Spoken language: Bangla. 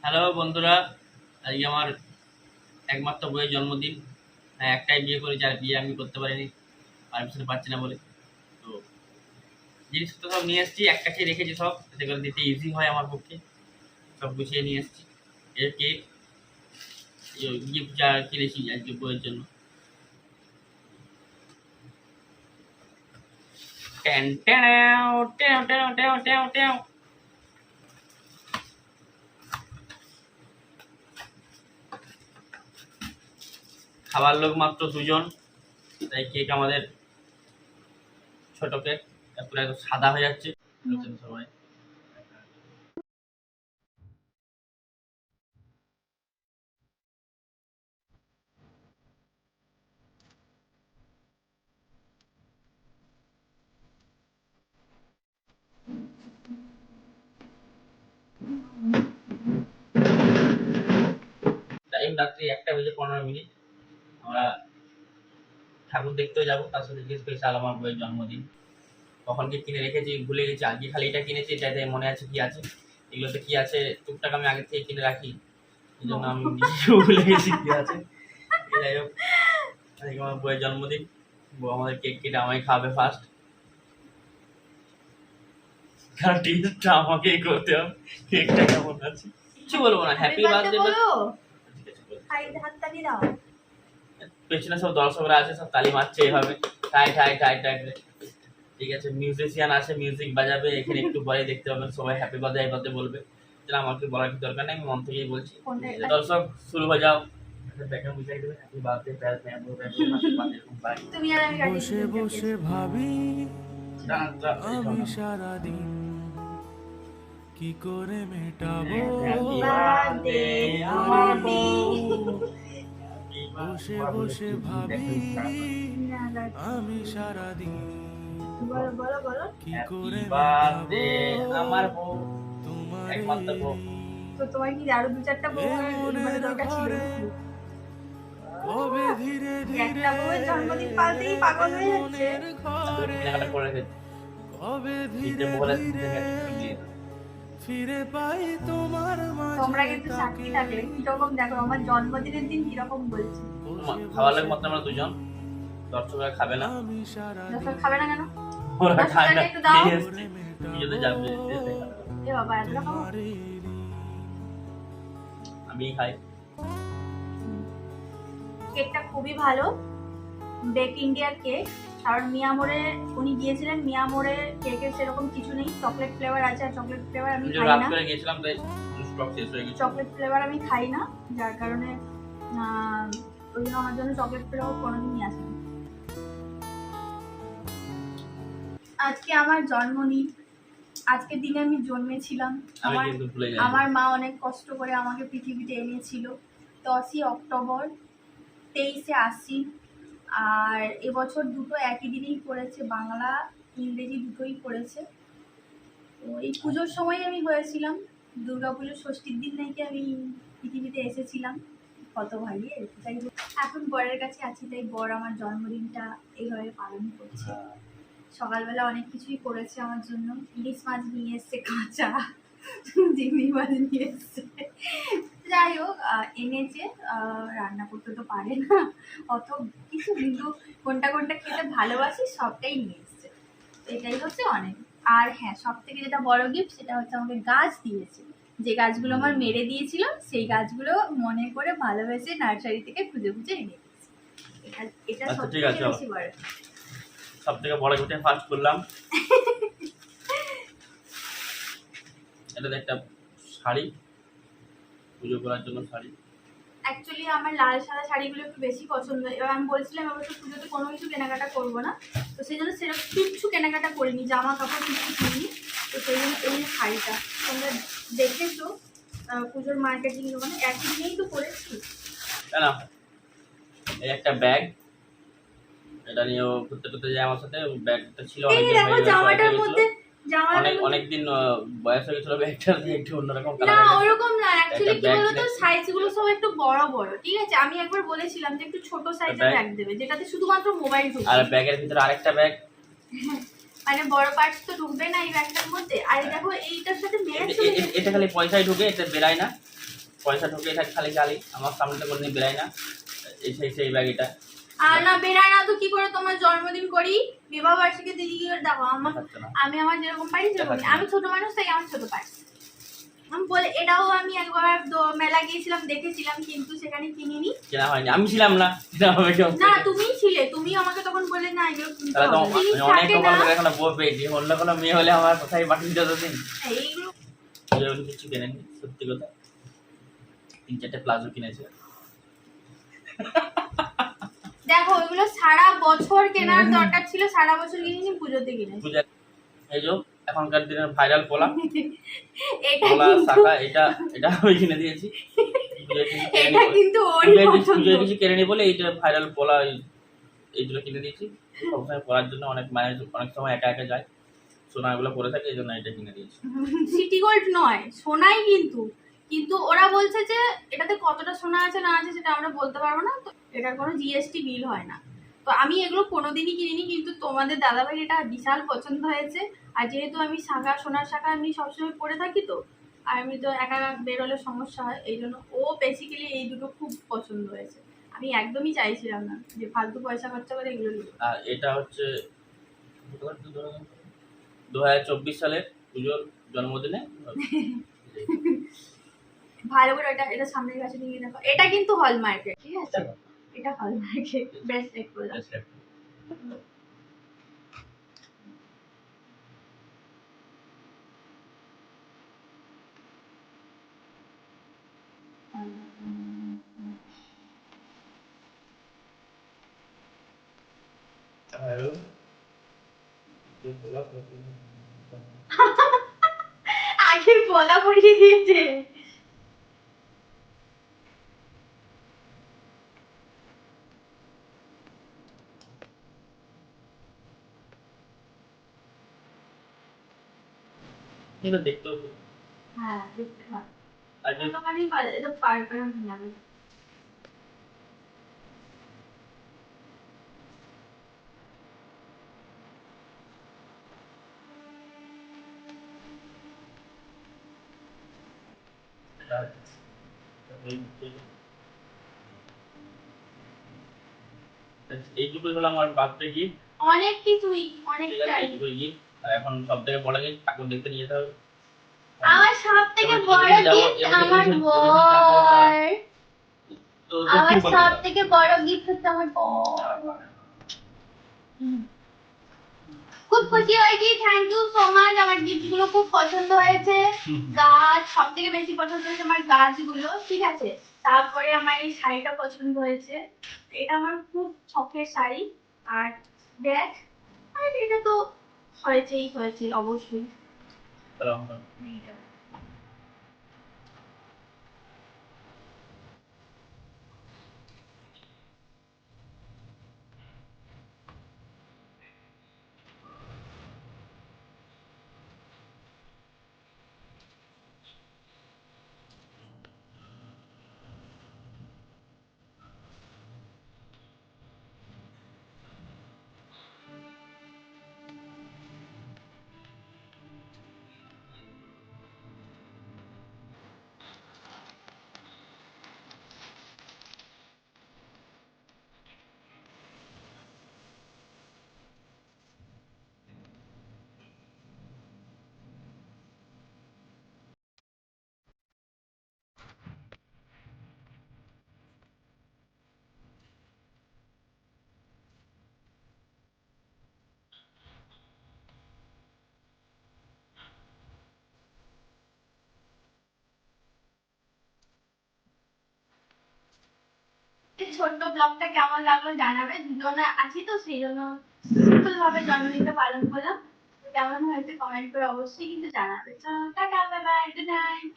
হ্যালো বন্ধুরা, আজকে আমার একমাত্র বইয়ের জন্মদিন। হ্যাঁ, একটাই বিয়ে করেছি, আর বিয়ে আমি করতে পারিনি, পারমিশন পাচ্ছি না বলে। তো জিনিসপত্র সব নিয়ে এসেছি, এক কাছে রেখেছি সব, যাতে করে দিতে ইজি হয় আমার পক্ষে। সব গুছিয়ে নিয়ে এসেছি। এর কেক, গিফট যা কিনেছি আজকে বইয়ের জন্য। ট্যান ট্যানাও, ট্যাও ট্যাও ট্যাও ট্যাও ট্যাও। খাবার লোক মাত্র দুজন, তাই কেক আমাদের ছোট কেক, তারপরে একদম সাদা হয়ে যাচ্ছে সবাই। টাইম রাত্রি 1:15। আমরা ঠাকুর দেখতেও যাবো, তার সাথে স্পেশাল আমার বইয়ের জন্মদিন। কখন কি কিনে রেখেছি ভুলে গেছি, আজকে খালি এটা কিনেছি, এটাতে মনে আছে কি আছে। এগুলোতে কি আছে টুকটাক আমি আগে থেকে কিনে রাখি, এই জন্য আমি নিজেও ভুলে গেছি কি আছে। যাই হোক, আজকে আমার বইয়ের জন্মদিন। বউ আমাদের কেক কেটে আমায় খাওয়াবে ফার্স্ট, কারণ টেস্টটা আমাকেই করতে হবে। কেকটা কেমন আছে কিছু বলবো না, হ্যাপি বার্থডে বলো। পেছনে সব দর্শকরা আছে, সব তালি মারছে এইভাবে, ঠাই ঠাই ঠাই ঠাই। ঠিক আছে, মিউজিশিয়ান আছে, মিউজিক বাজাবে এখানে, একটু পরে দেখতে পাবেন সবাই হ্যাপি বার্থডে বলবে। যেটা আমাকে বলার কি দরকার নেই, আমি মন থেকেই বলছি। দর্শক শুরু হয়ে যাও, বসে বসে ভাবি আমি সারাদিন কি করে মেটাবো বসে বসে ভাবি আমি সারাদিন কি করে মেটাবো আমার বউ, তোমার একমাত্র বউ। তো তোমার কি আরো দু চারটা বউ মানে দরকার ছিল? কবে ধীরে ধীরে একটা বউয়ের জন্মদিন পালতেই পাগল হয়ে যাচ্ছে। কেনাকাটা করে রেখেছি, কবে দিতে ধীরে বলে ধীরে ফিরে পাই তোমার তোমরা মাঝে কিন্তু সাক্ষী থাকলে কিরকম দেখো আমার জন্মদিনের দিন কিরকম বলছি। খাওয়ার লাগে মাত্র আমরা দুজন, দর্শকরা খাবে না। আমি সারা দর্শক খাবে না কেন? ওরা খায় না, একটু দাও। খেয়ে এসছে। কি যদি যাবে, এ বাবা এতটা খাবো? আমি খাই। কেকটা খুবই ভালো, বেক ইন্ডিয়ার কেক। কারণ মিয়ামোরে উনি গিয়েছিলেন, মিয়ামোরে কেকের সেরকম কিছু নেই, চকলেট ফ্লেভার আছে, আর চকলেট ফ্লেভার আমি খাই রাত না। করে গেছিলাম তাই স্টক শেষ হয়ে গেছে। চকলেট ফ্লেভার আমি খাই না, যার কারণে ওই জন্য আমার জন্য চকলেট ফ্লেভার কোনোদিন নিয়ে আসেনি। আজকে আমার জন্মদিন, আজকের দিনে আমি জন্মেছিলাম। আমি কিন্তু ভুলে যাই। আমার মা অনেক কষ্ট করে আমাকে পৃথিবীতে এনেছিল 10ই অক্টোবর, 23শে আশ্বিন। আর এবছর দুটো একই দিনেই পড়েছে, বাংলা ইংরেজি দুটোই পড়েছে। তো এই পুজোর সময় আমি হয়েছিলাম, দুর্গাপুজোর ষষ্ঠীর দিন নাকি আমি পৃথিবীতে এসেছিলাম। কত ভালো। যাই হোক, এখন বরের কাছে আছি, তাই বর আমার জন্মদিনটা এইভাবে পালন করছে। সকালবেলা অনেক কিছুই করেছে আমার জন্য, ইলিশ মাছ নিয়ে এসছে, কাঁচা চিংড়ি মাছ নিয়ে এসছে। যাই হোক, এনেছে। রান্না করতে তো পারে না অত কিছু, কিন্তু কোনটা কোনটা খেতে ভালোবাসি সবটাই নিয়ে এসছে। এটাই হচ্ছে অনেক। আর হ্যাঁ, সব থেকে যেটা বড় গিফট সেটা হচ্ছে আমাকে গাছ দিয়েছে। যে গাছগুলো আমার মেরে দিয়েছিল সেই গাছগুলো মনে করে ভালোবেসে নার্সারি থেকে খুঁজে খুঁজে এনে দিয়েছে। এটা সব থেকে বেশি বড়। সব থেকে বড় গিফট ফার্স্ট করলাম, এটা একটা শাড়ি, পুজো করার জন্য শাড়ি। অ্যাকচুয়ালি আমার লাল সাদা শাড়িগুলো একটু বেশি পছন্দ। এবার আমি বলছিলাম অবশ্য পুজোতে কোনো কিছু কেনাকাটা করবো না, তো সেই জন্য সেরকম কিচ্ছু কেনাকাটা করিনি, জামা কাপড় কিছু কিনি। তো সেই জন্য এই যে শাড়িটা তোমরা দেখেছো পুজোর মার্কেটিং দোকানে, একই দিনেই তো করেছি। না, এই একটা ব্যাগ, এটা নিয়েও ঘুরতে ঘুরতে যায় আমার সাথে। ব্যাগটা ছিল জামাটার মধ্যে অনেকদিন বয়স হয়ে গেছিল, ব্যাগটা একটু অন্যরকম না, কালার। ওরকম না। অ্যাকচুয়ালি কি বলতো, সাইজগুলো সব একটু বড় বড়, ঠিক আছে? আমি একবার বলেছিলাম যে একটু ছোট সাইজের ব্যাগ দেবে, যেটাতে শুধুমাত্র মোবাইল ঢুকবে। আর ব্যাগের ভিতরে আরেকটা ব্যাগ, মানে বড় পার্টস তো ঢুকবে না এই ব্যাগটার মধ্যে। আর দেখো এইটার সাথে ম্যাচ হয়ে এটা খালি পয়সাই ঢুকে, এটা বেরায় না। পয়সা ঢুকিয়ে থাকে খালি খালি, আমার সামনে তো কোনোদিন বেরায় না, সেই ব্যাগ এটা আর না বেরায় না তো কি করে তোমার জন্মদিন করি, বিবাহ বার্ষিকী দিদি কি করে দেখো আমার, দেখাচ্ছে না। আমি আমার যেরকম পারি সেরকম দেখাচ্ছে না। আমি ছোট মানুষ তাই আমার ছোট পারি। আমি বলে এটাও আমি একবার মেলা গিয়েছিলাম দেখেছিলাম কিন্তু সেখানে কিনিনি। কেনা হয়নি, আমি ছিলাম না, কেনা হবে কেউ? না তুমিই ছিলে, তুমি আমাকে তখন বলে না এগুলো কিনতে তাহলে তো হবে। জিনিস অনেক থাকে কপাল না করে এখন বউ পেয়েছি, অন্য কোনো মেয়ে হলে আমার কোথায় বাকি দিত দিন। এইগুলো। যেমন কিছু কেনেনি, সত্যি কথা 3-4টে প্লাজো কিনেছে। দেখো এগুলো সারা বছর কেনার দরকার ছিল, সারা বছর কিনেছি, পুজোতে কিনেছি। পূজা এই যে এখনকার দিনের ভাইরাল পোলা এটা পোলা কিন্তু শাখা, এটা আমি কিনে দিয়েছি। এটা কিন্তু ওরই পছন্দ। পুজোয় কিছু কেনেনি বলে এইটা ভাইরাল পোলা এইগুলো কিনে দিয়েছি। সবসময় পরার জন্য অনেক মায়ের অনেক সময় একা একা যায়, সোনাগুলো পরে থাকে, এই জন্য এটা কিনে দিয়েছি। সিটি গোল্ড নয়, সোনাই কিন্তু, কিন্তু ওরা বলছে যে এটাতে কতটা সোনা আছে না আছে সেটা আমরা বলতে পারবো না, তো এটার কোনো জিএসটি বিল হয় না। তো আমি এগুলো কোনোদিনই কিনিনি, কিন্তু তোমাদের দাদাভাই এটা বিশাল পছন্দ হয়েছে। আর যেহেতু আমি শাখা, সোনার শাখা আমি সবসময় পরে থাকি, তো আর আমি তো একা বেরোলে সমস্যা হয়, এই জন্য ও বেসিক্যালি এই দুটো খুব পছন্দ হয়েছে। আমি একদমই চাইছিলাম না যে ফালতু পয়সা খরচা করে এগুলো নিব। আর এটা হচ্ছে 2024 সালের পুজোর জন্মদিনে। ভালো করে এটা সামনের কাছে নিয়ে দেখো, এটা কিন্তু হলমার্কের, ঠিক আছে, এটা হলমার্কের ব্রেসলেট বললাম। আগে বলা পড়িয়ে দিয়েছে। এটা দেখতেও খুব, হ্যাঁ দেখতে হয়, আর যে দোকানে এটা পার করে যাবে। এইটুকুই হলো আমার বার্থডে গিফট। অনেক কিছুই, অনেক ঠিক আছে, চাই। এইটুকুই গিফট। আর এখন সব থেকে বড় গিফট ঠাকুর দেখতে নিয়ে যেতে হবে। আমার সব থেকে এবার বড় এবার যাবো, গিফট এবার আমার এবার বর। তো আমার কি বলবো? সব থেকে বড় গিফট হচ্ছে আমার বর। খুব খুশি হয়েছি, থ্যাংক ইউ সো মাচ। আমার গিফট গুলো খুব পছন্দ হয়েছে। গাছ সব থেকে বেশি পছন্দ হয়েছে আমার গাছগুলো, ঠিক আছে, তারপরে আমার এই শাড়িটা পছন্দ হয়েছে, এটা আমার খুব শখের শাড়ি। আর দেখ, আর এটা তো হয়েছে অবশ্যই। এই ছোট্ট ব্লগটা কেমন লাগলো জানাবে, দুজনে আছি তো সেই জন্য সিম্পল ভাবে জন্মদিনটা পালন করলাম। কেমন হয়েছে কমেন্ট করে অবশ্যই কিন্তু জানাবে। Tata, bye bye, good night.